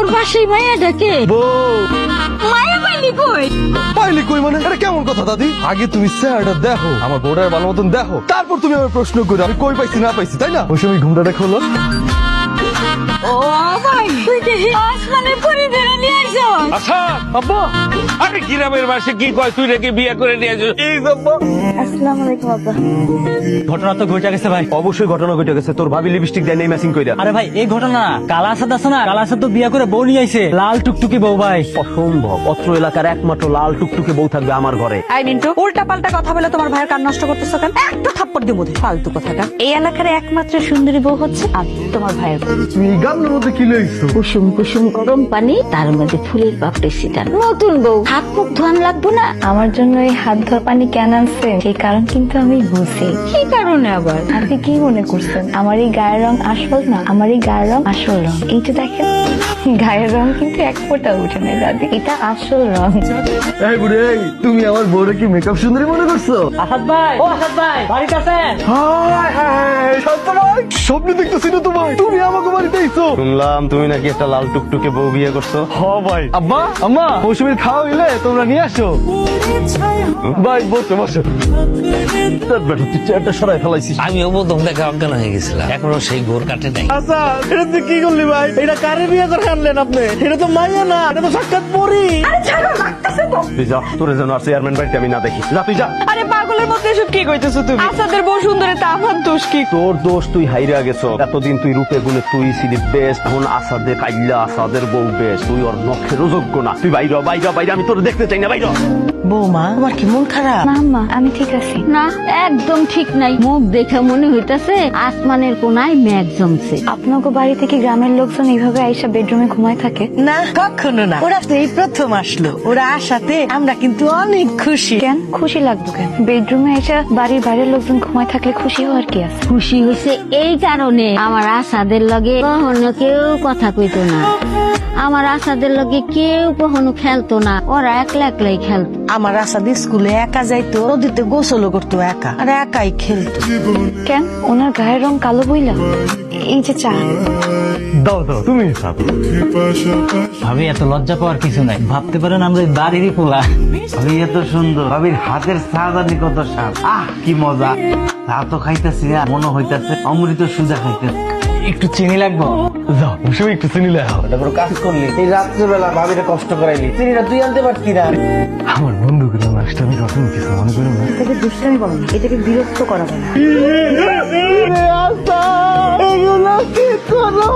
তোর পাশেই মাইয়াটাকে বউ মায়া পাইলি কই মানে এটা কেমন কথা দাদি? আগে তুমি চেহারাটা দেখো, আমার বউটার ভালো মতন দেখো, তারপর তুমি আমার প্রশ্ন করো আমি কই পাইছি না পাইছি, তাই না? ওই সময় ঘুমটাটা খোলো। ও ভাই তুই দেখি আসমানে পরি ধরে নিয়ে আইছো। আচ্ছা আব্বা, আরে গ্রামের বাসে কি কয় তুই নাকি বিয়ে করে নিয়ে আসিস? এই আব্বা, আসসালামু আলাইকুম আব্বা। ঘটনা তো ঘটে গেছে ভাই। অবশ্যই ঘটনা ঘটে গেছে, তোর ভাবি লিপস্টিক দেয় নেই ম্যাচিং কইরা। আরে ভাই এই ঘটনা না, কালাসাদ আছে না, কালাসাদ তো বিয়া করে বউ নিয়ে আইছে, লাল টুকটুকি বউ ভাই। অসম্ভব, অত্র এলাকার একমাত্র লাল টুকটুকে বউ থাকবে আমার ঘরে। আই মিন্টু, উল্টা পাল্টা কথা বলে তোমার ভাইয়ের কান নষ্ট করতেছো কেন? একটা থাপ্পড় দিব বোধ ফালতু কথাটা। এই এলাকার একমাত্র সুন্দরী বউ হচ্ছে তোমার ভাইয়ের বউ। তুমি এই গানের মধ্যে কি লইছো? কুসুম কুসুম গরম পানি, তার মধ্যে ফুলের পাপড়ি ছিটানো। নতুন বউ, হাত মুখ ধোয়ান লাগবো না? আমার জন্য এই হাত ধোয়া পানি কেন আনছে সেই কারণ কিন্তু আমি বুঝি। কি কারণে আবার? আপনি কি মনে করছেন আমার এই গায়ের রং আসল না? আমার এই গায়ের রং আসল রং। এই যে দেখেন গায়ের রং কিন্তু এক ফোঁটা উঠে নেই দাদি, এটা আসল রং। এই বুড়ি, তুমি আমার বউরে কি মেকআপ সুন্দরী মনে করছো? আসাদ ভাই, ও আসাদ ভাই, বাড়িতে আছেন? স্বপ্নে দেখতেছি না তোমার, তুমি আমাকে বাড়িতে আইছো। শুনলাম তুমি নাকি একটা লাল টুকটুকে বউ বিয়ে করছো। হ ভাই। আব্বা আম্মা, মৌসুমীর খাওয়া হইলে তোমরা নিয়ে আসো। ভাই বসো বসো। তুই চেয়ারটা সরাই ফেলাইছিস। আমিও প্রথম দেখা অজ্ঞান হয়ে গেছিলাম, এখনো সেই ঘোর কাটে নাই। আচ্ছা এটা তুই কি করলি ভাই? এটা কারে বিয়ে করে আনলেন আপনি? এটা তো মাইয়া না, এটা তো সাক্ষাৎ পরি। তুই যা, তোরে যেন আর চেয়ারম্যান বাড়িতে আমি না দেখি। যা তুই যা। আরে পাগলের মতো এসব কি কইতেছো তুমি? আসাদের বউ সুন্দরী, তা আমার দোষ কি? তোর দোষ, তুই হাইরা গেছো। এতদিন তুই রূপে গুণে তুই ছিলি বেস্ট, এখন আসাদের কাইল্লা আসাদের বউ বেস্ট, তুই ওর নখেরও যোগ্য না। তুই বাইরে বাইরে বাইরে, আমি তোর দেখতে চাই না, বাইরে। বৌমা তোমার কি মন খারাপ? না আম্মা, আমি ঠিক আছি। না একদম ঠিক নাই, মুখ দেখে মনে হইতাছে আসমানের কোনায় মেঘ জমছে। আপনাকে বাড়ি থেকে গ্রামের লোকজন এইভাবে আইসা বেডরুমে ঘুমায় থাকে? না কখনো না, ওরা তো এই প্রথম আসলো। ওরা আসাতে আমরা কিন্তু অনেক খুশি। কেন খুশি লাগবে কেন? বেডরুমে আইসা বাড়ির বাইরের লোকজন ঘুমায় থাকলে খুশি হওয়ার কি আছে? খুশি হয়েছে এই কারণে, আমার আসাদের লগে কখনো কেউ কথা কইতো না, আমার আসাদের লগে কেউ কখনো খেলতো না, ওরা একলা একলাই খেলতো। আমার আসাদ স্কুলে একা যাইতো, নদীতে গোসলও করতো একা, আর একাই খেলতো। কেন ওনার গায়ের রং কালো বইলা? এই যে চা দাও দাও, তুমি খাও। ভাবি এত লজ্জা পাওয়ার কিছু নাই, ভাবতে পারেন আমরা এই বাড়িরই পোলা। ভাবি এত সুন্দর, ভাবির হাতের সাজানি কত স্বাদ, আহ কি মজা। তা তো খাইতেছি না, মনে হইতাছে অমৃত সুজা খাইতেছে। একটু চিনি লাগবো? যাও বসে একটু চিনি লেখাও। এটা কোনো কাজ করলি? এই রাত্রেবেলা ভাবিরে কষ্ট করাইলি, চিনিটা তুই আনতে পারতি না। আমার বন্ধু গুলো লাস্ট আমি কখন কিছু মনে করো না। এটাকে দুষ্টামি বলো না, এটাকে বিরক্ত করা বলো। এগুলো কি করো?